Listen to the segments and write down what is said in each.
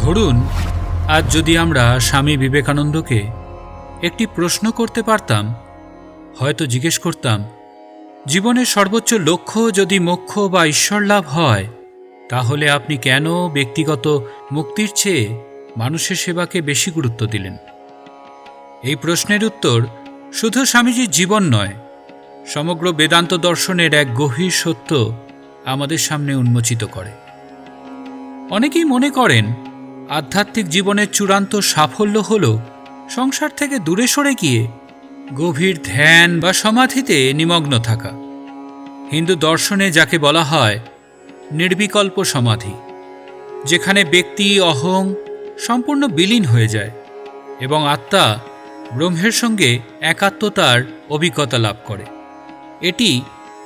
ধরুন, আজ যদি আমরা স্বামী বিবেকানন্দকে একটি প্রশ্ন করতে পারতাম, হয়তো জিজ্ঞেস করতাম, জীবনের সর্বোচ্চ লক্ষ্য যদি মোক্ষ বা ঈশ্বর লাভ হয়, তাহলে আপনি কেন ব্যক্তিগত মুক্তির চেয়ে মানুষের সেবাকে বেশি গুরুত্ব দিলেন? এই প্রশ্নের উত্তর শুধু স্বামীজির জীবন নয়, সমগ্র বেদান্ত দর্শনের এক গভীর সত্য আমাদের সামনে উন্মোচিত করে। অনেকেই মনে করেন আধ্যাত্মিক জীবনের চূড়ান্ত সাফল্য হল সংসার থেকে দূরে সরে গিয়ে গভীর ধ্যান বা সমাধিতে নিমগ্ন থাকা। হিন্দু দর্শনে যাকে বলা হয় নির্বিকল্প সমাধি, যেখানে ব্যক্তি অহং সম্পূর্ণ বিলীন হয়ে যায় এবং আত্মা ব্রহ্মের সঙ্গে একাত্মতার অভিজ্ঞতা লাভ করে। এটি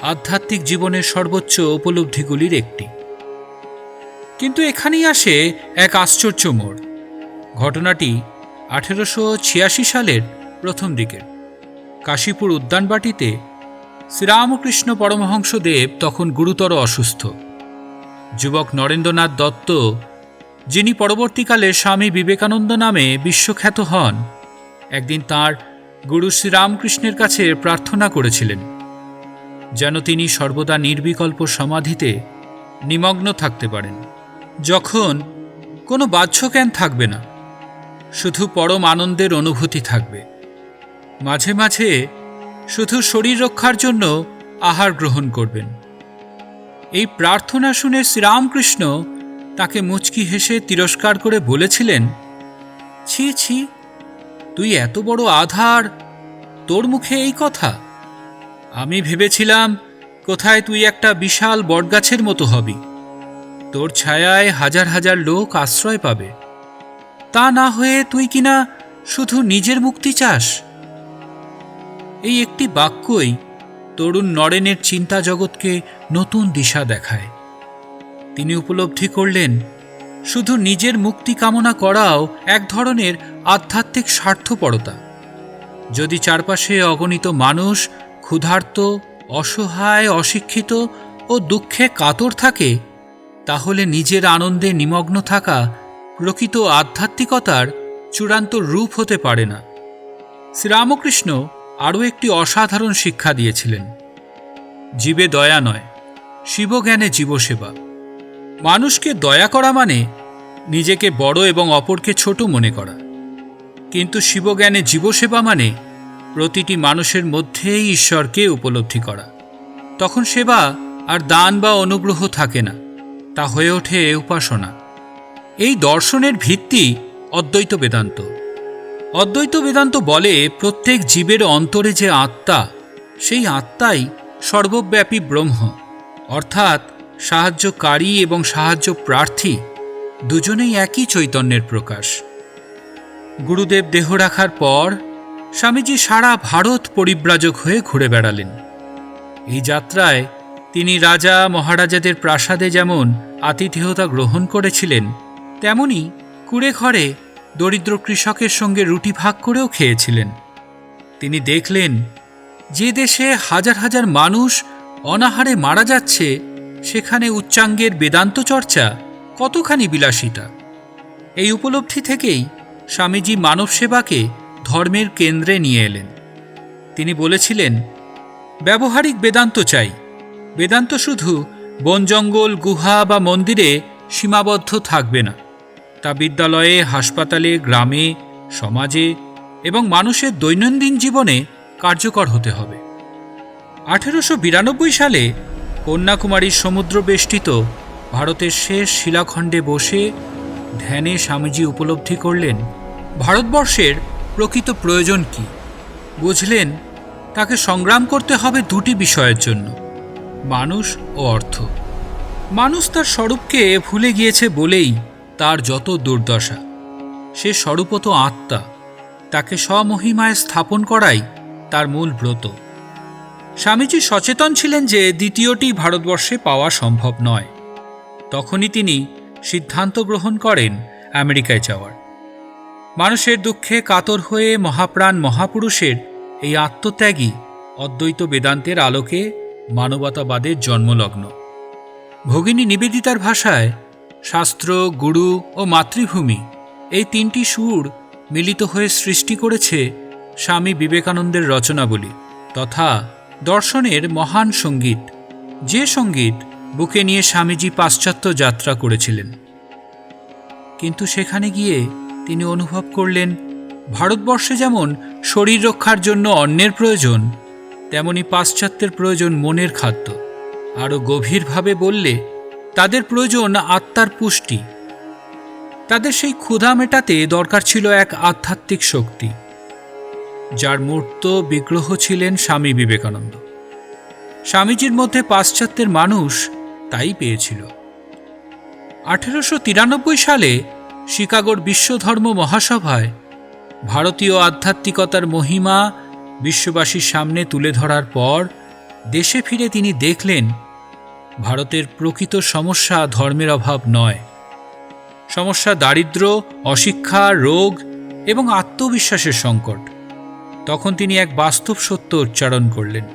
আধ্যাত্মিক জীবনের সর্বোচ্চ উপলব্ধিগুলির একটি। কিন্তু এখানেই আসে এক আশ্চর্য মোড়। ঘটনাটি 1886 সালের প্রথম দিকের। কাশীপুর উদ্যানবাটিতে শ্রীরামকৃষ্ণ পরমহংসদেব তখন গুরুতর অসুস্থ। যুবক নরেন্দ্রনাথ দত্ত, যিনি পরবর্তীকালে স্বামী বিবেকানন্দ নামে বিশ্বখ্যাত হন, একদিন তাঁর গুরু শ্রীরামকৃষ্ণের কাছে প্রার্থনা করেছিলেন যেন তিনি সর্বদা নির্বিকল্প সমাধিতে নিমগ্ন থাকতে পারেন, যখন কোনো বাহ্যজ্ঞান থাকবে না, শুধু পরম আনন্দের অনুভূতি থাকবে। মাঝে মাঝে শুধু শরীর রক্ষার জন্য আহার গ্রহণ করবেন। এই প্রার্থনা শুনে শ্রীরামকৃষ্ণ তাকে মুচকি হেসে তিরস্কার করে বলেছিলেন, ছি ছি, তুই এত বড় আধার, তোর মুখে এই কথা? আমি ভেবেছিলাম কোথায় তুই একটা বিশাল বটগাছের মতো হবি, তোর ছায়ায় হাজার হাজার লোক আশ্রয় পাবে। তা না হয়ে তুই কিনা শুধু নিজের মুক্তি চাস। এই একটি বাক্যই তরুণ নরেনের চিন্তা জগৎকে নতুন দিশা দেখায়। তিনি উপলব্ধি করলেন শুধু নিজের মুক্তি কামনা করাও এক ধরনের আধ্যাত্মিক স্বার্থপরতা। যদি চারপাশে অগণিত মানুষ ক্ষুধার্ত, অসহায়, অশিক্ষিত ও দুঃখে কাতর থাকে, তাহলে নিজের আনন্দে নিমগ্ন থাকা প্রকৃত আধ্যাত্মিকতার চূড়ান্ত রূপ হতে পারে না। শ্রীরামকৃষ্ণ আরও একটি অসাধারণ শিক্ষা দিয়েছিলেন। জীবে দয়া নয়, শিবজ্ঞানে জীবসেবা। মানুষকে দয়া করা মানে নিজেকে বড় এবং অপরকে ছোট মনে করা, কিন্তু শিবজ্ঞানে জীবসেবা মানে প্রতিটি মানুষের মধ্যেই ঈশ্বরকে উপলব্ধি করা। তখন সেবা আর দান বা অনুগ্রহ থাকে না, তা হয়ে ওঠে উপাসনা। এই দর্শনের ভিত্তি অদ্বৈত বেদান্ত। অদ্বৈত বেদান্ত বলে প্রত্যেক জীবের অন্তরে যে আত্মা, সেই আত্মাই সর্বব্যাপী ব্রহ্ম, অর্থাৎ সাহায্যকারী এবং সাহায্য প্রার্থী দুজনেই একই চৈতন্যের প্রকাশ। গুরুদেব দেহ রাখার পর স্বামীজি সারা ভারত পরিব্রাজক হয়ে ঘুরে বেড়ালেন। এই যাত্রায় তিনি রাজা মহারাজাদের প্রাসাদে যেমন আতিথেয়তা গ্রহণ করেছিলেন, তেমনি কুড়ে ঘরে দরিদ্র কৃষকের সঙ্গে রুটি ভাগ করেও খেয়েছিলেন। তিনি দেখলেন যে দেশে হাজার হাজার মানুষ অনাহারে মারা যাচ্ছে, সেখানে উচ্চাঙ্গের বেদান্ত চর্চা কতখানি বিলাসিতা। এই উপলব্ধি থেকেই স্বামীজি মানব সেবাকে ধর্মের কেন্দ্রে নিয়ে এলেন। তিনি বলেছিলেন, ব্যবহারিক বেদান্ত চাই। বেদান্ত শুধু বন জঙ্গল, গুহা বা মন্দিরে সীমাবদ্ধ থাকবে না, তা বিদ্যালয়ে, হাসপাতালে, গ্রামে, সমাজে এবং মানুষের দৈনন্দিন জীবনে কার্যকর হতে হবে। 1892 সালে কন্যাকুমারীর সমুদ্রবেষ্টিত ভারতের শেষ শিলাখণ্ডে বসে ধ্যানে স্বামীজি উপলব্ধি করলেন ভারতবর্ষের প্রকৃত প্রয়োজন কি। বুঝলেন তাকে সংগ্রাম করতে হবে দুটি বিষয়ের জন্য, মানুষ ও অর্থ। মানুষ তার স্বরূপকে ভুলে গিয়েছে বলেই তার যত দুর্দশা। সে স্বরূপত আত্মা, তাকে স্বমহিমায় স্থাপন করাই তার মূল ব্রত। স্বামীজি সচেতন ছিলেন যে দ্বিতীয়টি ভারতবর্ষে পাওয়া সম্ভব নয়। তখনই তিনি সিদ্ধান্ত গ্রহণ করেন আমেরিকায় যাওয়ার। মানুষের দুঃখে কাতর হয়ে মহাপ্রাণ মহাপুরুষের এই আত্মত্যাগী অদ্বৈত বেদান্তের আলোকে মানবতাবাদের জন্মলগ্ন। ভগিনী নিবেদিতার ভাষায়, শাস্ত্র, গুরু ও মাতৃভূমি, এই তিনটি সুর মিলিত হয়ে সৃষ্টি করেছে স্বামী বিবেকানন্দের রচনাবলী তথা দর্শনের মহান সঙ্গীত, যে সঙ্গীত বুকে নিয়ে স্বামীজি পাশ্চাত্য যাত্রা করেছিলেন। কিন্তু সেখানে গিয়ে তিনি অনুভব করলেন, ভারতবর্ষে যেমন শরীর রক্ষার জন্য অন্নের প্রয়োজন, তেমনি পাশ্চাত্যের প্রয়োজন মনের খাদ্য। আরও গভীরভাবে বললে তাদের প্রয়োজন আত্মার পুষ্টি। তাদের সেই ক্ষুধা মেটাতে দরকার ছিল এক আধ্যাত্মিক শক্তি, যার মূর্ত বিগ্রহ ছিলেন স্বামী বিবেকানন্দ। স্বামীজির মধ্যে পাশ্চাত্যের মানুষ তাই পেয়েছিল। 1893 সালে শিকাগোর বিশ্বধর্ম মহাসভায় ভারতীয় আধ্যাত্মিকতার মহিমা বিশ্ববাসীর সামনে তুলে ধরার পর দেশে ফিরে তিনি দেখলেন, ভারতের প্রকৃত সমস্যা ধর্মের অভাব নয়, সমস্যা দারিদ্র্য, অশিক্ষা, রোগ এবং আত্মবিশ্বাসের সংকট। তখন তিনি এক বাস্তব সত্য উচ্চারণ করলেন,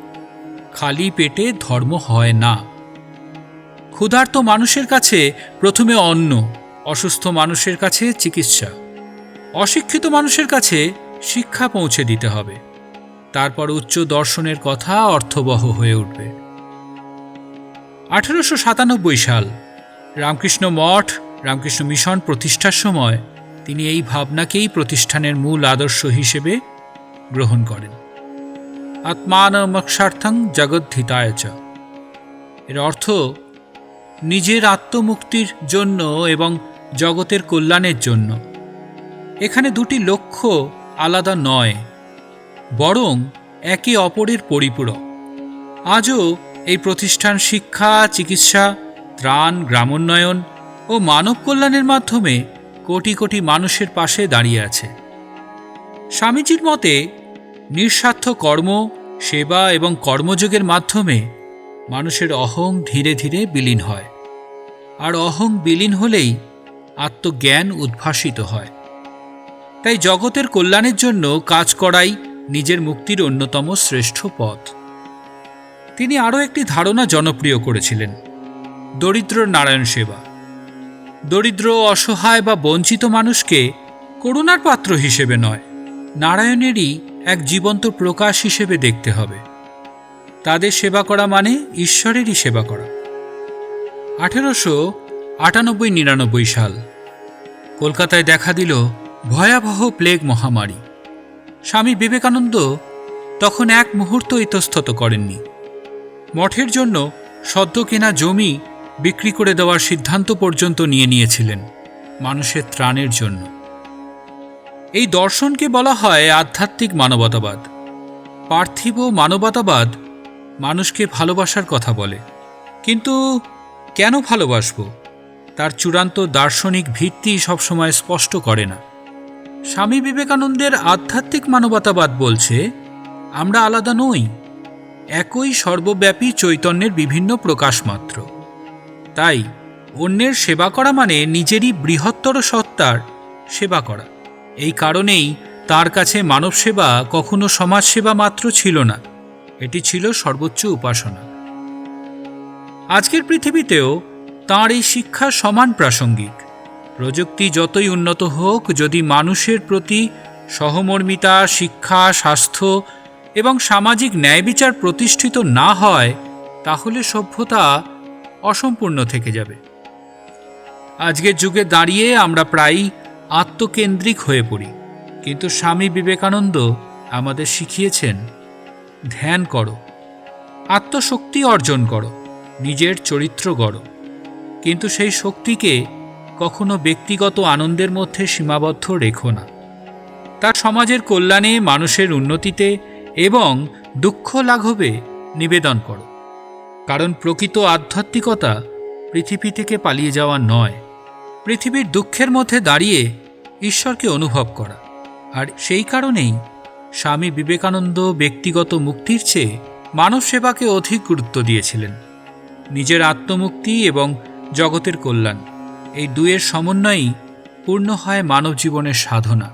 খালি পেটে ধর্ম হয় না। ক্ষুধার্ত মানুষের কাছে প্রথমে অন্ন, অসুস্থ মানুষের কাছে চিকিৎসা, অশিক্ষিত মানুষের কাছে শিক্ষা পৌঁছে দিতে হবে। তারপর উচ্চ দর্শনের কথা অর্থবহ হয়ে উঠবে। 1897 সাল রামকৃষ্ণ মঠ, রামকৃষ্ণ মিশন প্রতিষ্ঠার সময় তিনি এই ভাবনাকেই প্রতিষ্ঠানের মূল আদর্শ হিসেবে গ্রহণ করেন। আত্মানমক্ষার্থং জগদ্ধিতায় চ। এর অর্থ নিজের আত্মমুক্তির জন্য এবং জগতের কল্যাণের জন্য। এখানে দুটি লক্ষ্য আলাদা নয়, বরং একে অপরের পরিপূরক। আজও এই প্রতিষ্ঠান শিক্ষা, চিকিৎসা, ত্রাণ, গ্রামোন্নয়ন ও মানব কল্যাণের মাধ্যমে কোটি কোটি মানুষের পাশে দাঁড়িয়ে আছে। স্বামীজির মতে নিঃস্বার্থ কর্ম, সেবা এবং কর্মযোগের মাধ্যমে মানুষের অহং ধীরে ধীরে বিলীন হয়, আর অহং বিলীন হলেই আত্মজ্ঞান উদ্ভাসিত হয়। তাই জগতের কল্যাণের জন্য কাজ করাই নিজের মুক্তির অন্যতম শ্রেষ্ঠ পথ। তিনি আরও একটি ধারণা জনপ্রিয় করেছিলেন, দরিদ্র নারায়ণ সেবা। দরিদ্র, অসহায় বা বঞ্চিত মানুষকে করুণার পাত্র হিসেবে নয়, নারায়ণেরই এক জীবন্ত প্রকাশ হিসেবে দেখতে হবে। তাদের সেবা করা মানে ঈশ্বরেরই সেবা করা। 1898-99 সাল কলকাতায় দেখা দিল ভয়াবহ প্লেগ মহামারী। স্বামী বিবেকানন্দ তখন এক মুহূর্ত ইতস্তত করেননি। মঠের জন্য সদ্য কেনা জমি বিক্রি করে দেওয়ার সিদ্ধান্ত পর্যন্ত নিয়েছিলেন মানুষের ত্রাণের জন্য। এই দর্শনকে বলা হয় আধ্যাত্মিক মানবতাবাদ। পার্থিব মানবতাবাদ মানুষকে ভালোবাসার কথা বলে, কিন্তু কেন ভালোবাসব তার চূড়ান্ত দার্শনিক ভিত্তি সবসময় স্পষ্ট করে না। স্বামী বিবেকানন্দের আধ্যাত্মিক মানবতাবাদ বলছে, আমরা আলাদা নই, একই সর্বব্যাপী চৈতন্যের বিভিন্ন প্রকাশ মাত্র। তাই অন্যের সেবা করা মানে নিজেরই বৃহত্তর সত্তার সেবা করা। এই কারণেই তার কাছে মানব সেবা কখনো সমাজসেবা মাত্র ছিল না, এটি ছিল সর্বোচ্চ উপাসনা। আজকের পৃথিবীতেও তাঁর এই শিক্ষা সমান প্রাসঙ্গিক। প্রযুক্তি যতই উন্নত হোক, যদি মানুষের প্রতি সহমর্মিতা, শিক্ষা, স্বাস্থ্য এবং সামাজিক ন্যায়বিচার প্রতিষ্ঠিত না হয়, তাহলে সভ্যতা অসম্পূর্ণ থেকে যাবে। আজকের যুগে দাঁড়িয়ে আমরা প্রায়ই আত্মকেন্দ্রিক হয়ে পড়ি, কিন্তু স্বামী বিবেকানন্দ আমাদের শিখিয়েছেন, ধ্যান করো, আত্মশক্তি অর্জন করো, নিজের চরিত্র গড়ো, কিন্তু সেই শক্তিকে কখনো ব্যক্তিগত আনন্দের মধ্যে সীমাবদ্ধ রেখো না। তার সমাজের কল্যাণে, মানুষের উন্নতিতে এবং দুঃখ লাঘবে নিবেদন করো। কারণ প্রকৃত আধ্যাত্মিকতা পৃথিবী থেকে পালিয়ে যাওয়া নয়, পৃথিবীর দুঃখের মধ্যে দাঁড়িয়ে ঈশ্বরকে অনুভব করা। আর সেই কারণেই স্বামী বিবেকানন্দ ব্যক্তিগত মুক্তির চেয়ে মানব সেবাকে অধিক গুরুত্ব দিয়েছিলেন। নিজের আত্মমুক্তি এবং জগতের কল্যাণ, এই দুয়ের সমন্বয়েই পূর্ণ হয় মানব জীবনের সাধনা।